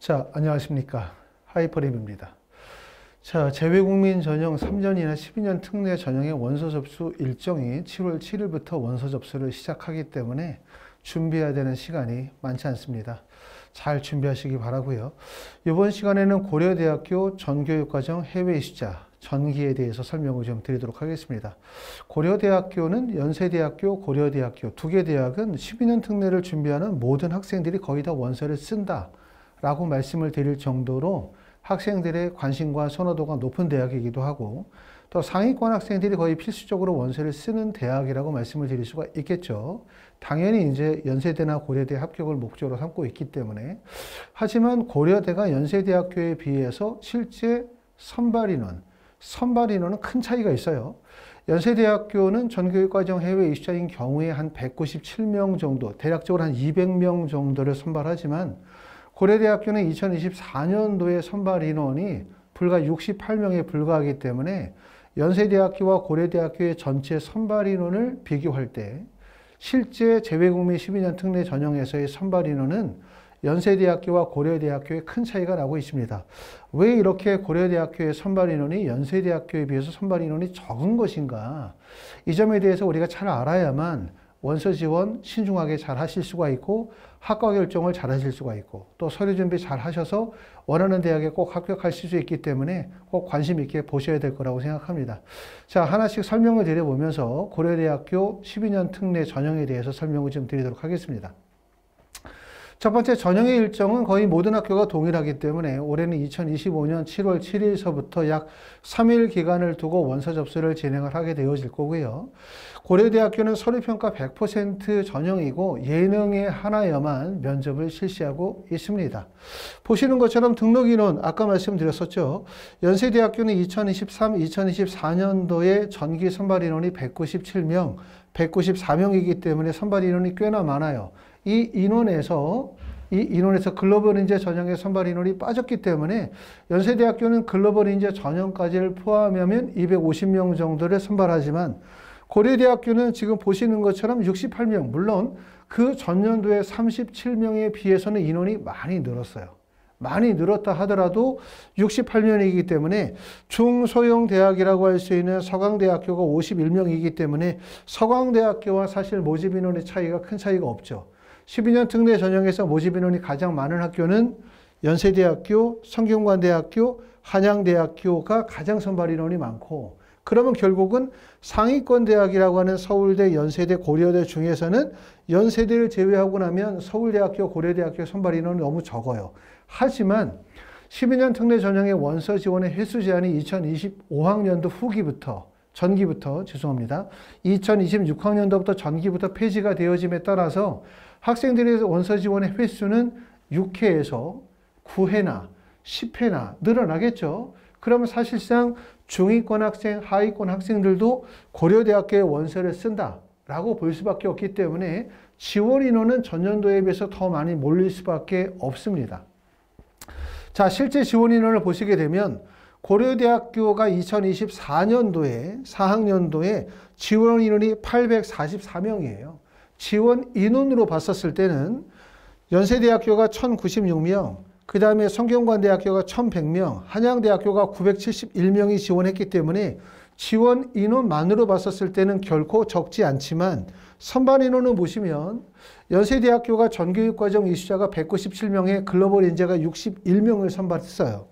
자, 안녕하십니까. 하이퍼랩입니다. 자, 재외국민 전형 3년이나 12년 특례 전형의 원서 접수 일정이 7월 7일부터 원서 접수를 시작하기 때문에 준비해야 되는 시간이 많지 않습니다. 잘 준비하시기 바라고요. 이번 시간에는 고려대학교 전교육과정 해외 이수자 전기에 대해서 설명을 좀 드리도록 하겠습니다. 고려대학교는 연세대학교, 고려대학교 두 개 대학은 12년 특례를 준비하는 모든 학생들이 거의 다 원서를 쓴다 라고 말씀을 드릴 정도로 학생들의 관심과 선호도가 높은 대학이기도 하고, 또 상위권 학생들이 거의 필수적으로 원서를 쓰는 대학이라고 말씀을 드릴 수가 있겠죠. 당연히 이제 연세대나 고려대 합격을 목적으로 삼고 있기 때문에. 하지만 고려대가 연세대학교에 비해서 실제 선발 인원은 큰 차이가 있어요. 연세대학교는 전교육과정 해외 이수자인 경우에 한 197명 정도, 대략적으로 한 200명 정도를 선발하지만, 고려대학교는 2024년도에 선발 인원이 불과 68명에 불과하기 때문에 연세대학교와 고려대학교의 전체 선발 인원을 비교할 때 실제 재외국민 12년 특례 전형에서의 선발 인원은 연세대학교와 고려대학교에 큰 차이가 나고 있습니다. 왜 이렇게 고려대학교의 선발 인원이 연세대학교에 비해서 선발 인원이 적은 것인가? 이 점에 대해서 우리가 잘 알아야만 원서 지원 신중하게 잘 하실 수가 있고, 학과 결정을 잘 하실 수가 있고, 또 서류 준비 잘 하셔서 원하는 대학에 꼭 합격하실 수 있기 때문에 꼭 관심 있게 보셔야 될 거라고 생각합니다. 자, 하나씩 설명을 드려보면서 고려대학교 12년 특례 전형에 대해서 설명을 좀 드리도록 하겠습니다. 첫 번째, 전형의 일정은 거의 모든 학교가 동일하기 때문에 올해는 2025년 7월 7일서부터 약 3일 기간을 두고 원서 접수를 진행을 하게 되어질 거고요. 고려대학교는 서류평가 100% 전형이고 예능에 하나여만 면접을 실시하고 있습니다. 보시는 것처럼 등록 인원, 아까 말씀드렸었죠. 연세대학교는 2023, 2024년도에 전기 선발 인원이 197명, 194명이기 때문에 선발 인원이 꽤나 많아요. 이 인원에서 글로벌 인재 전형의 선발 인원이 빠졌기 때문에 연세대학교는 글로벌 인재 전형까지를 포함하면 250명 정도를 선발하지만, 고려대학교는 지금 보시는 것처럼 68명, 물론 그 전년도에 37명에 비해서는 인원이 많이 늘었어요. 많이 늘었다 하더라도 68명이기 때문에 중소형 대학이라고 할 수 있는 서강대학교가 51명이기 때문에 서강대학교와 사실 모집 인원의 차이가 큰 차이가 없죠. 12년 특례 전형에서 모집 인원이 가장 많은 학교는 연세대학교, 성균관대학교, 한양대학교가 가장 선발 인원이 많고, 그러면 결국은 상위권 대학이라고 하는 서울대, 연세대, 고려대 중에서는 연세대를 제외하고 나면 서울대학교, 고려대학교 선발 인원이 너무 적어요. 하지만 12년 특례 전형의 원서 지원의 횟수 제한이 2025학년도 전기부터 2026학년도부터 전기부터 폐지가 되어짐에 따라서 학생들의 원서 지원의 횟수는 6회에서 9회나 10회나 늘어나겠죠. 그러면 사실상 중위권 학생, 하위권 학생들도 고려대학교에 원서를 쓴다라고 볼 수밖에 없기 때문에 지원 인원은 전년도에 비해서 더 많이 몰릴 수밖에 없습니다. 자, 실제 지원 인원을 보시게 되면 고려대학교가 2024년도에 4학년도에 지원 인원이 844명이에요. 지원 인원으로 봤었을 때는 연세대학교가 1096명, 그 다음에 성균관대학교가 1100명, 한양대학교가 971명이 지원했기 때문에 지원 인원만으로 봤었을 때는 결코 적지 않지만, 선발 인원을 보시면 연세대학교가 전교육과정 이수자가 197명에 글로벌 인재가 61명을 선발했어요.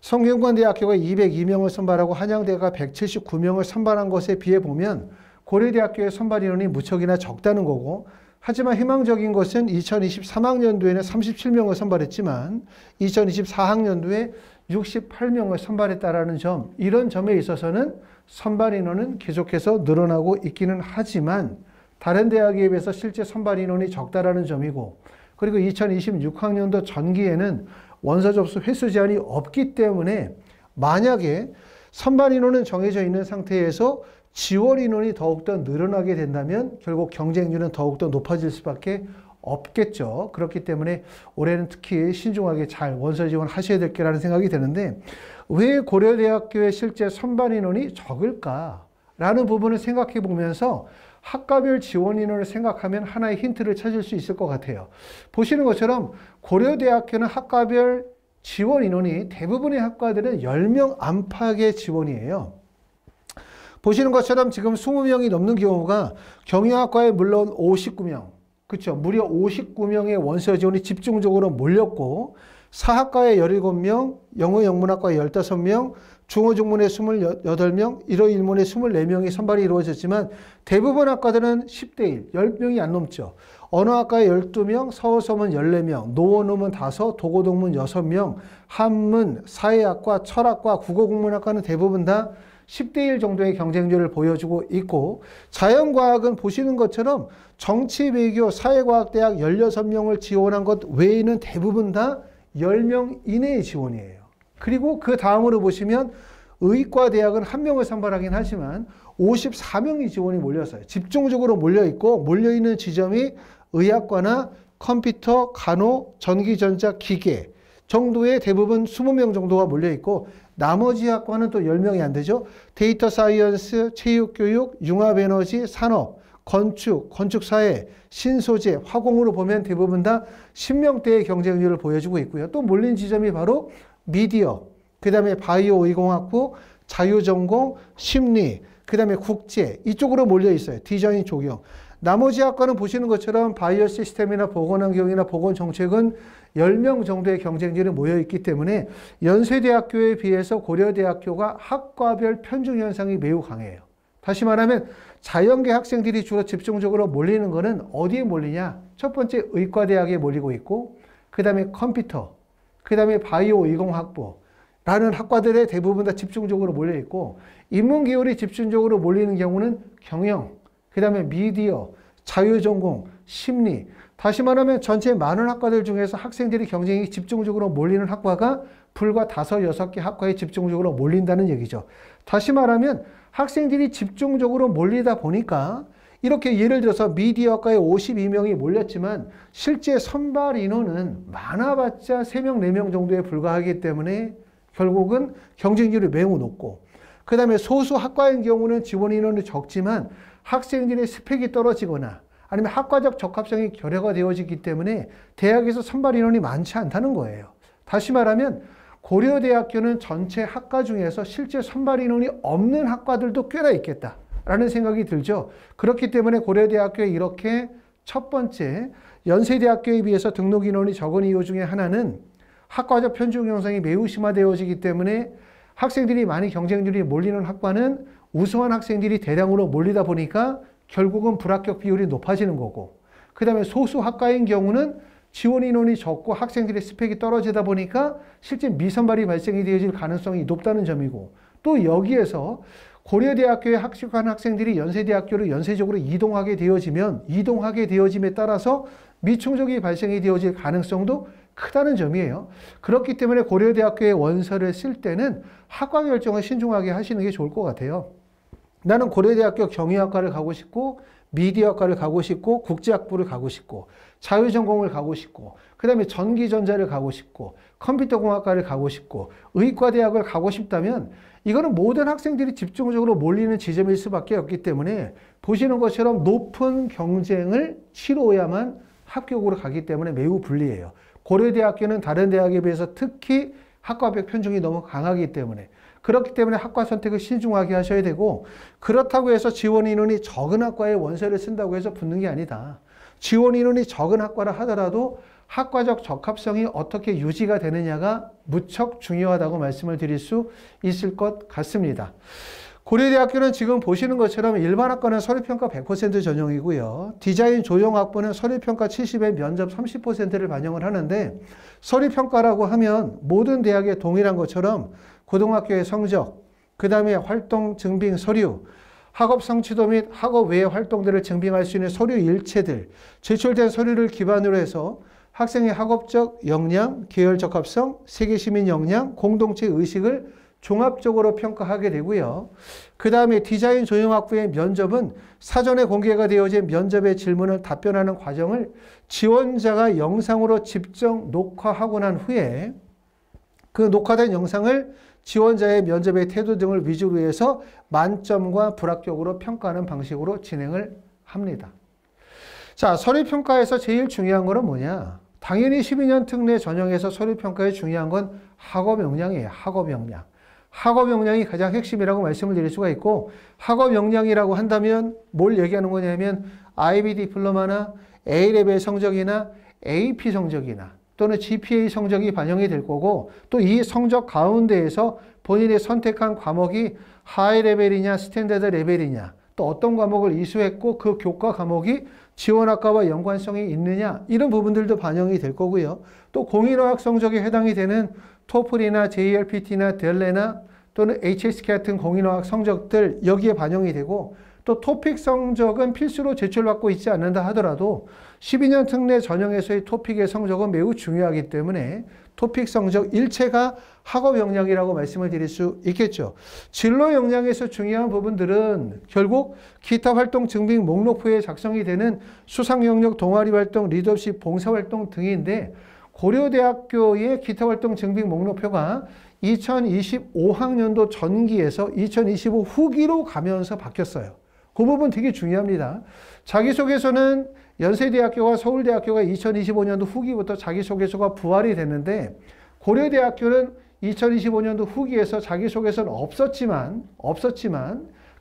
성균관대학교가 202명을 선발하고 한양대가 179명을 선발한 것에 비해 보면 고려대학교의 선발 인원이 무척이나 적다는 거고, 하지만 희망적인 것은 2023학년도에는 37명을 선발했지만 2024학년도에 68명을 선발했다라는 점, 이런 점에 있어서는 선발 인원은 계속해서 늘어나고 있기는 하지만 다른 대학에 비해서 실제 선발 인원이 적다라는 점이고, 그리고 2026학년도 전기에는 원서 접수 횟수 제한이 없기 때문에 만약에 선발 인원은 정해져 있는 상태에서 지원 인원이 더욱더 늘어나게 된다면 결국 경쟁률은 더욱더 높아질 수밖에 없겠죠. 그렇기 때문에 올해는 특히 신중하게 잘 원서 지원하셔야 될 거라는 생각이 드는데, 왜 고려대학교의 실제 선발 인원이 적을까라는 부분을 생각해 보면서 학과별 지원 인원을 생각하면 하나의 힌트를 찾을 수 있을 것 같아요. 보시는 것처럼 고려대학교는 학과별 지원 인원이 대부분의 학과들은 10명 안팎의 지원이에요. 보시는 것처럼 지금 20명이 넘는 경우가 경영학과에 물론 59명, 그렇죠? 무려 59명의 원서 지원이 집중적으로 몰렸고 사학과에 17명, 영어영문학과에 15명, 중어중문에 28명, 일어일문에 24명이 선발이 이루어졌지만 대부분 학과들은 10대 1, 10명이 안 넘죠. 언어학과에 12명, 서어서문 14명, 노원어문 5, 도고동문 6명, 한문, 사회학과, 철학과, 국어국문학과는 대부분 다 10대 1 정도의 경쟁률을 보여주고 있고 자연과학은 보시는 것처럼 정치, 외교, 사회과학대학 16명을 지원한 것 외에는 대부분 다 10명 이내의 지원이에요. 그리고 그 다음으로 보시면 의과대학은 1명을 선발하긴 하지만 54명이 지원이 몰렸어요. 집중적으로 몰려있고 몰려있는 지점이 의학과나 컴퓨터, 간호, 전기전자, 기계 정도의 대부분 20명 정도가 몰려있고 나머지 학과는 또 10명이 안 되죠. 데이터 사이언스, 체육교육, 융합에너지, 산업, 건축, 건축사회, 신소재, 화공으로 보면 대부분 다 10명대의 경쟁률을 보여주고 있고요. 또 몰린 지점이 바로 미디어, 그 다음에 바이오 의공학부, 자유전공, 심리, 그 다음에 국제 이쪽으로 몰려 있어요. 디자인, 조경. 나머지 학과는 보시는 것처럼 바이오 시스템이나 보건환경이나 보건정책은 10명 정도의 경쟁률이 모여있기 때문에 연세대학교에 비해서 고려대학교가 학과별 편중 현상이 매우 강해요. 다시 말하면 자연계 학생들이 주로 집중적으로 몰리는 것은 어디에 몰리냐? 첫 번째 의과대학에 몰리고 있고 그 다음에 컴퓨터, 그 다음에 바이오 의공학부 라는 학과들에 대부분 다 집중적으로 몰려있고 인문계열이 집중적으로 몰리는 경우는 경영, 그 다음에 미디어, 자유전공, 심리 다시 말하면 전체 많은 학과들 중에서 학생들이 경쟁이 집중적으로 몰리는 학과가 불과 5, 6개 학과에 집중적으로 몰린다는 얘기죠. 다시 말하면 학생들이 집중적으로 몰리다 보니까 이렇게 예를 들어서 미디어학과에 52명이 몰렸지만 실제 선발 인원은 많아봤자 3명, 4명 정도에 불과하기 때문에 결국은 경쟁률이 매우 높고 그 다음에 소수 학과인 경우는 지원 인원이 적지만 학생들의 스펙이 떨어지거나 아니면 학과적 적합성이 결여가 되어지기 때문에 대학에서 선발 인원이 많지 않다는 거예요. 다시 말하면 고려대학교는 전체 학과 중에서 실제 선발 인원이 없는 학과들도 꽤나 있겠다라는 생각이 들죠. 그렇기 때문에 고려대학교에 이렇게 첫 번째 연세대학교에 비해서 등록 인원이 적은 이유 중에 하나는 학과적 편중 현상이 매우 심화되어지기 때문에 학생들이 많이 경쟁률이 몰리는 학과는 우수한 학생들이 대량으로 몰리다 보니까 결국은 불합격 비율이 높아지는 거고 그 다음에 소수 학과인 경우는 지원 인원이 적고 학생들의 스펙이 떨어지다 보니까 실제 미선발이 발생이 되어질 가능성이 높다는 점이고 또 여기에서 고려대학교에 합격한 학생들이 연세대학교로 연쇄적으로 이동하게 되어짐에 따라서 미충족이 발생이 되어질 가능성도 크다는 점이에요. 그렇기 때문에 고려대학교의 원서를 쓸 때는 학과 결정을 신중하게 하시는 게 좋을 것 같아요. 나는 고려대학교 경영학과를 가고 싶고 미디어학과를 가고 싶고 국제학부를 가고 싶고 자유전공을 가고 싶고 그 다음에 전기전자를 가고 싶고 컴퓨터공학과를 가고 싶고 의과대학을 가고 싶다면 이거는 모든 학생들이 집중적으로 몰리는 지점일 수밖에 없기 때문에 보시는 것처럼 높은 경쟁을 치러야만 합격으로 가기 때문에 매우 불리해요. 고려대학교는 다른 대학에 비해서 특히 학과별 편중이 너무 강하기 때문에 그렇기 때문에 학과 선택을 신중하게 하셔야 되고 그렇다고 해서 지원 인원이 적은 학과에 원서를 쓴다고 해서 붙는 게 아니다. 지원 인원이 적은 학과라 하더라도 학과적 적합성이 어떻게 유지가 되느냐가 무척 중요하다고 말씀을 드릴 수 있을 것 같습니다. 고려대학교는 지금 보시는 것처럼 일반 학과는 서류평가 100% 전형이고요. 디자인 조형학부는 서류평가 70에 면접 30%를 반영을 하는데 서류평가라고 하면 모든 대학에 동일한 것처럼 고등학교의 성적, 그 다음에 활동 증빙 서류, 학업 성취도 및 학업 외의 활동들을 증빙할 수 있는 서류 일체들, 제출된 서류를 기반으로 해서 학생의 학업적 역량, 계열 적합성, 세계 시민 역량, 공동체 의식을 종합적으로 평가하게 되고요. 그 다음에 디자인 조형학부의 면접은 사전에 공개가 되어진 면접의 질문을 답변하는 과정을 지원자가 영상으로 직접 녹화하고 난 후에 그 녹화된 영상을 지원자의 면접의 태도 등을 위주로 해서 만점과 불합격으로 평가하는 방식으로 진행을 합니다. 자, 서류평가에서 제일 중요한 거는 뭐냐? 당연히 12년 특례 전형에서 서류평가에 중요한 건 학업 역량이에요. 학업 역량. 학업 역량이 가장 핵심이라고 말씀을 드릴 수가 있고, 학업 역량이라고 한다면 뭘 얘기하는 거냐면 IB 디플로마나 A레벨 성적이나 AP 성적이나 또는 GPA 성적이 반영이 될 거고, 또 이 성적 가운데에서 본인이 선택한 과목이 하이 레벨이냐 스탠다드 레벨이냐, 또 어떤 과목을 이수했고 그 교과 과목이 지원학과와 연관성이 있느냐, 이런 부분들도 반영이 될 거고요. 또 공인어학 성적에 해당이 되는 토플이나 JLPT나 델레나 또는 HSK 같은 공인어학 성적들 여기에 반영이 되고, 또 토픽 성적은 필수로 제출받고 있지 않는다 하더라도 12년 특례 전형에서의 토픽의 성적은 매우 중요하기 때문에 토픽 성적 일체가 학업 역량이라고 말씀을 드릴 수 있겠죠. 진로 역량에서 중요한 부분들은 결국 기타 활동 증빙 목록표에 작성이 되는 수상 영역 동아리 활동, 리더십, 봉사 활동 등인데, 고려대학교의 기타 활동 증빙 목록표가 2025학년도 전기에서 2025 후기로 가면서 바뀌었어요. 그 부분 되게 중요합니다. 자기소개서는 연세대학교와 서울대학교가 2025년도 후기부터 자기소개서가 부활이 됐는데, 고려대학교는 2025년도 후기에서 자기소개서는 없었지만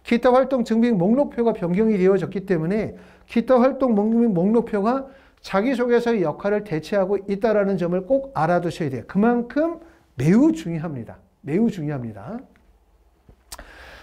기타 활동 증빙 목록표가 변경이 되어졌기 때문에 기타 활동 목록표가 자기소개서의 역할을 대체하고 있다는 점을 꼭 알아두셔야 돼요. 그만큼 매우 중요합니다. 매우 중요합니다.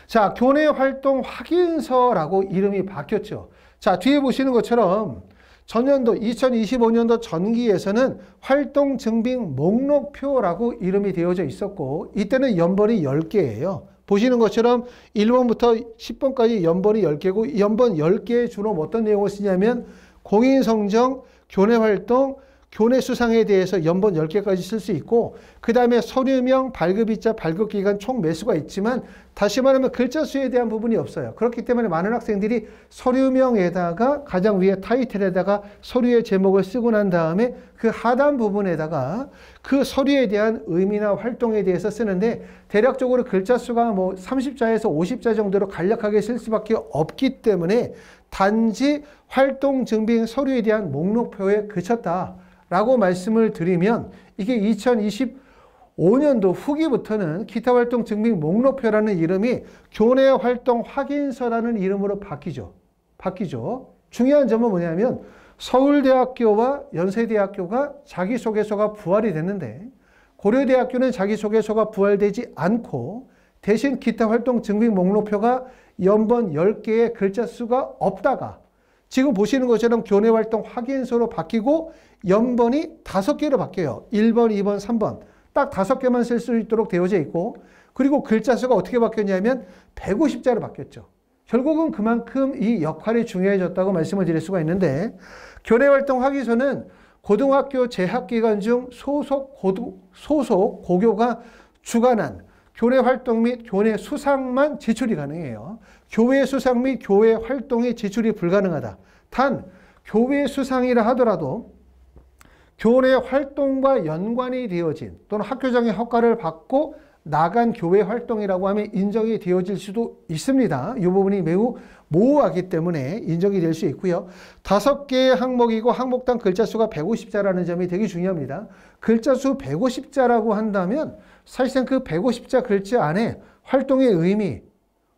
자, 교내 활동 확인서라고 이름이 바뀌었죠. 자, 뒤에 보시는 것처럼 전년도 2025년도 전기에서는 활동 증빙 목록표라고 이름이 되어져 있었고, 이때는 연번이 10개예요. 보시는 것처럼 1번부터 10번까지 연번이 10개고, 연번 10개에 주로 어떤 내용을 쓰냐면 공인성적, 교내활동, 교내 수상에 대해서 연번 10개까지 쓸 수 있고, 그 다음에 서류명, 발급일자, 발급기간 총 매수가 있지만, 다시 말하면 글자 수에 대한 부분이 없어요. 그렇기 때문에 많은 학생들이 서류명에다가 가장 위에 타이틀에다가 서류의 제목을 쓰고 난 다음에 그 하단 부분에다가 그 서류에 대한 의미나 활동에 대해서 쓰는데, 대략적으로 글자 수가 뭐 30자에서 50자 정도로 간략하게 쓸 수밖에 없기 때문에 단지 활동 증빙 서류에 대한 목록표에 그쳤다 라고 말씀을 드리면, 이게 2025년도 후기부터는 기타 활동 증빙 목록표라는 이름이 교내 활동 확인서라는 이름으로 바뀌죠. 중요한 점은 뭐냐면 서울대학교와 연세대학교가 자기소개서가 부활이 됐는데, 고려대학교는 자기소개서가 부활되지 않고 대신 기타 활동 증빙 목록표가 연번 10개의 글자 수가 없다가 지금 보시는 것처럼 교내 활동 확인서로 바뀌고 연번이 5개로 바뀌어요. 1번, 2번, 3번. 딱 5개만 쓸 수 있도록 되어져 있고, 그리고 글자 수가 어떻게 바뀌었냐면 150자로 바뀌었죠. 결국은 그만큼 이 역할이 중요해졌다고 말씀을 드릴 수가 있는데, 교내 활동 확인서는 고등학교 재학기간 중 소속 고교가 주관한 교내 활동 및 교내 수상만 제출이 가능해요. 교외 수상 및 교외 활동이 제출이 불가능하다. 단 교외 수상이라 하더라도 교내 활동과 연관이 되어진 또는 학교장의 허가를 받고 나간 교외 활동이라고 하면 인정이 되어질 수도 있습니다. 이 부분이 매우 모호하기 때문에 인정이 될 수 있고요. 5개의 항목이고 항목당 글자 수가 150자라는 점이 되게 중요합니다. 글자 수 150자라고 한다면 사실상 그 150자 글자 안에 활동의 의미,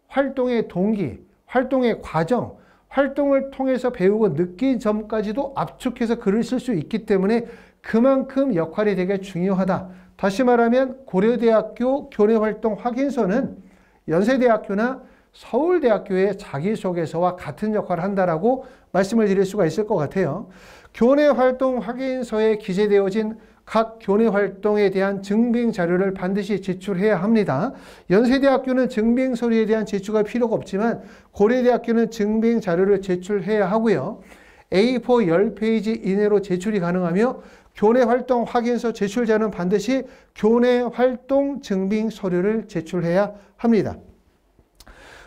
활동의 동기, 활동의 과정, 활동을 통해서 배우고 느낀 점까지도 압축해서 글을 쓸 수 있기 때문에 그만큼 역할이 되게 중요하다. 다시 말하면 고려대학교 교내활동 확인서는 연세대학교나 서울대학교의 자기소개서와 같은 역할을 한다라고 말씀을 드릴 수가 있을 것 같아요. 교내활동 확인서에 기재되어진 각 교내활동에 대한 증빙 자료를 반드시 제출해야 합니다. 연세대학교는 증빙 서류에 대한 제출가 필요가 없지만 고려대학교는 증빙 자료를 제출해야 하고요. A4 10페이지 이내로 제출이 가능하며 교내활동 확인서 제출자는 반드시 교내활동 증빙 서류를 제출해야 합니다.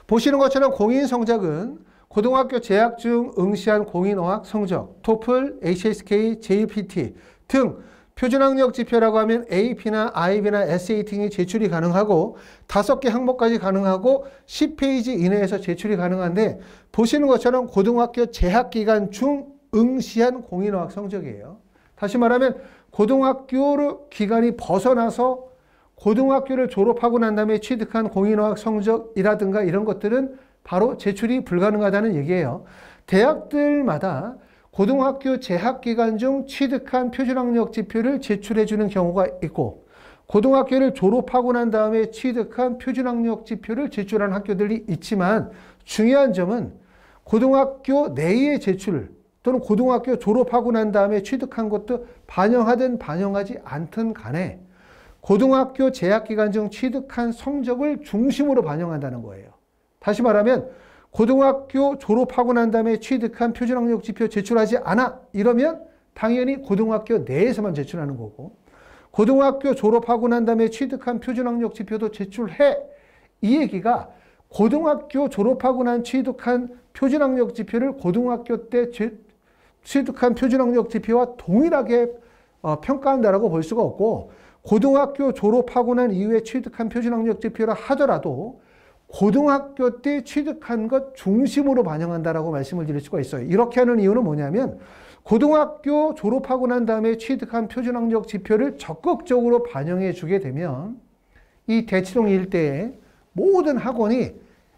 보시는 것처럼 공인 성적은 고등학교 재학 중 응시한 공인어학 성적, 토플, HSK, JLPT 등 표준학력 지표라고 하면 AP나 IB나 SAT 등이 제출이 가능하고 5개 항목까지 가능하고 10페이지 이내에서 제출이 가능한데 보시는 것처럼 고등학교 재학기간 중 응시한 공인어학 성적이에요. 다시 말하면 고등학교 기간이 벗어나서 고등학교를 졸업하고 난 다음에 취득한 공인어학 성적이라든가 이런 것들은 바로 제출이 불가능하다는 얘기예요. 대학들마다 고등학교 재학기간 중 취득한 표준학력 지표를 제출해 주는 경우가 있고 고등학교를 졸업하고 난 다음에 취득한 표준학력 지표를 제출한 학교들이 있지만 중요한 점은 고등학교 내의 제출 또는 고등학교 졸업하고 난 다음에 취득한 것도 반영하든 반영하지 않든 간에 고등학교 재학기간 중 취득한 성적을 중심으로 반영한다는 거예요. 다시 말하면 고등학교 졸업하고 난 다음에 취득한 표준학력 지표 제출하지 않아 이러면 당연히 고등학교 내에서만 제출하는 거고 고등학교 졸업하고 난 다음에 취득한 표준학력 지표도 제출해 이 얘기가 고등학교 졸업하고 난 취득한 표준학력 지표를 고등학교 때 취득한 표준학력 지표와 동일하게 평가한다라고 볼 수가 없고 고등학교 졸업하고 난 이후에 취득한 표준학력 지표라 하더라도 고등학교 때 취득한 것 중심으로 반영한다라고 말씀을 드릴 수가 있어요. 이렇게 하는 이유는 뭐냐면 고등학교 졸업하고 난 다음에 취득한 표준학력 지표를 적극적으로 반영해 주게 되면 이 대치동 일대의 모든 학원이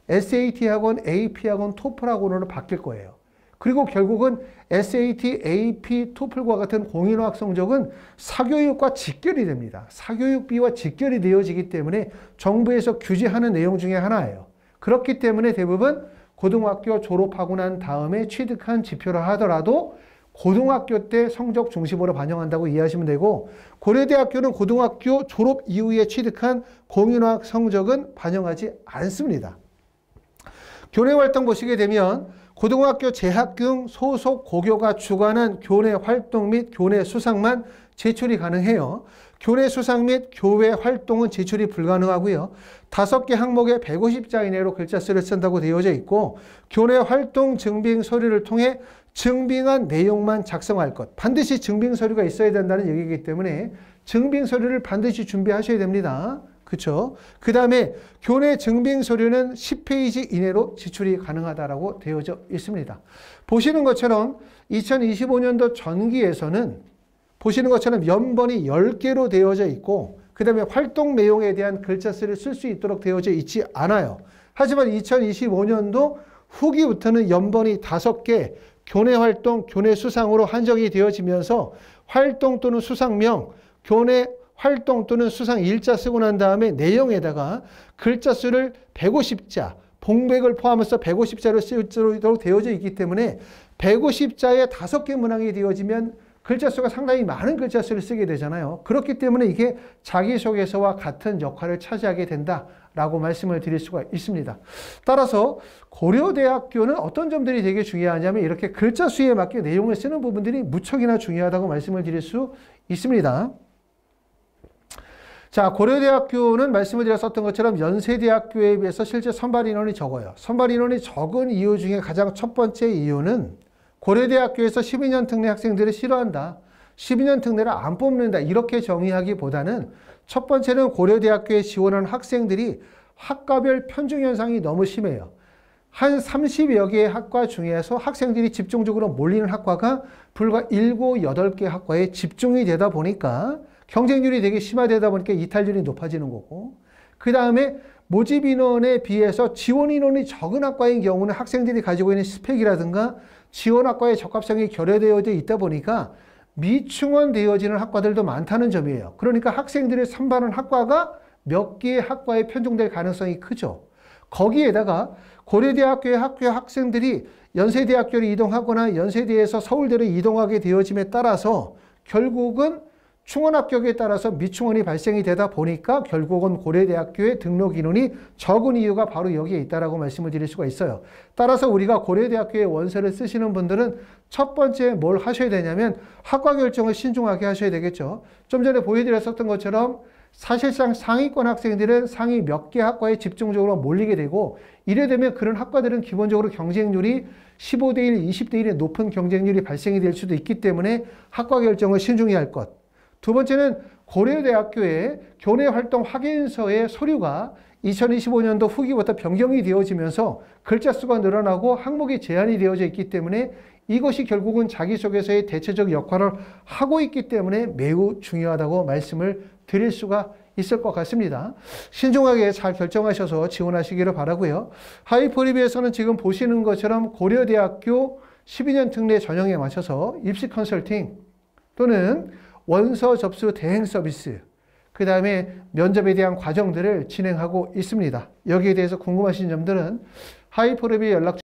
SAT 학원, AP 학원, 토플 학원으로 바뀔 거예요. 그리고 결국은 SAT, AP, 토플과 같은 공인어학 성적은 사교육과 직결이 됩니다. 사교육비와 직결이 되어지기 때문에 정부에서 규제하는 내용 중에 하나예요. 그렇기 때문에 대부분 고등학교 졸업하고 난 다음에 취득한 지표라 하더라도 고등학교 때 성적 중심으로 반영한다고 이해하시면 되고 고려대학교는 고등학교 졸업 이후에 취득한 공인어학 성적은 반영하지 않습니다. 교내활동 보시게 되면 고등학교 재학경 소속 고교가 주관한 교내 활동 및 교내 수상만 제출이 가능해요. 교내 수상 및 교외 활동은 제출이 불가능하고요. 5개 항목에 150자 이내로 글자수를 쓴다고 되어져 있고 교내 활동 증빙 서류를 통해 증빙한 내용만 작성할 것. 반드시 증빙 서류가 있어야 된다는 얘기이기 때문에 증빙 서류를 반드시 준비하셔야 됩니다. 그렇죠? 그 다음에 교내 증빙 서류는 10페이지 이내로 제출이 가능하다라고 되어져 있습니다. 보시는 것처럼 2025년도 전기에서는 보시는 것처럼 연번이 10개로 되어져 있고 그 다음에 활동 내용에 대한 글자수를 쓸 수 있도록 되어져 있지 않아요. 하지만 2025년도 후기부터는 연번이 5개 교내 활동, 교내 수상으로 한정이 되어지면서 활동 또는 수상명, 교내 활동 또는 수상 일자 쓰고 난 다음에 내용에다가 글자 수를 150자, 봉백을 포함해서 150자로 쓰도록 되어져 있기 때문에 150자에 5개 문항이 되어지면 글자 수가 상당히 많은 글자 수를 쓰게 되잖아요. 그렇기 때문에 이게 자기소개서와 같은 역할을 차지하게 된다라고 말씀을 드릴 수가 있습니다. 따라서 고려대학교는 어떤 점들이 되게 중요하냐면 이렇게 글자 수에 맞게 내용을 쓰는 부분들이 무척이나 중요하다고 말씀을 드릴 수 있습니다. 자, 고려대학교는 말씀을 드렸었던 것처럼 연세대학교에 비해서 실제 선발 인원이 적어요. 선발 인원이 적은 이유 중에 가장 첫 번째 이유는 고려대학교에서 12년 특례 학생들을 싫어한다. 12년 특례를 안 뽑는다. 이렇게 정의하기보다는 첫 번째는 고려대학교에 지원한 학생들이 학과별 편중 현상이 너무 심해요. 한 30여 개의 학과 중에서 학생들이 집중적으로 몰리는 학과가 불과 7, 8개 학과에 집중이 되다 보니까 경쟁률이 되게 심화되다 보니까 이탈률이 높아지는 거고 그 다음에 모집 인원에 비해서 지원 인원이 적은 학과인 경우는 학생들이 가지고 있는 스펙이라든가 지원 학과의 적합성이 결여되어 있다 보니까 미충원 되어지는 학과들도 많다는 점이에요. 그러니까 학생들을 선발하는 학과가 몇 개의 학과에 편중될 가능성이 크죠. 거기에다가 고려대학교의 학교 학생들이 연세대학교를 이동하거나 연세대에서 서울대로 이동하게 되어짐에 따라서 결국은 충원 합격에 따라서 미충원이 발생이 되다 보니까 결국은 고려대학교의 등록 인원이 적은 이유가 바로 여기에 있다라고 말씀을 드릴 수가 있어요. 따라서 우리가 고려대학교에 원서를 쓰시는 분들은 첫 번째 뭘 하셔야 되냐면 학과 결정을 신중하게 하셔야 되겠죠. 좀 전에 보여드렸었던 것처럼 사실상 상위권 학생들은 상위 몇 개 학과에 집중적으로 몰리게 되고 이래 되면 그런 학과들은 기본적으로 경쟁률이 15대 1, 20대 1의 높은 경쟁률이 발생이 될 수도 있기 때문에 학과 결정을 신중히 할 것. 두 번째는 고려대학교의 교내활동 확인서의 서류가 2025년도 후기부터 변경이 되어지면서 글자 수가 늘어나고 항목이 제한이 되어져 있기 때문에 이것이 결국은 자기소개서의 대체적 역할을 하고 있기 때문에 매우 중요하다고 말씀을 드릴 수가 있을 것 같습니다. 신중하게 잘 결정하셔서 지원하시기를 바라고요. 하이퍼리비에서는 지금 보시는 것처럼 고려대학교 12년 특례 전형에 맞춰서 입시 컨설팅 또는 원서 접수 대행 서비스, 그 다음에 면접에 대한 과정들을 진행하고 있습니다. 여기에 대해서 궁금하신 점들은 하이퍼리비 연락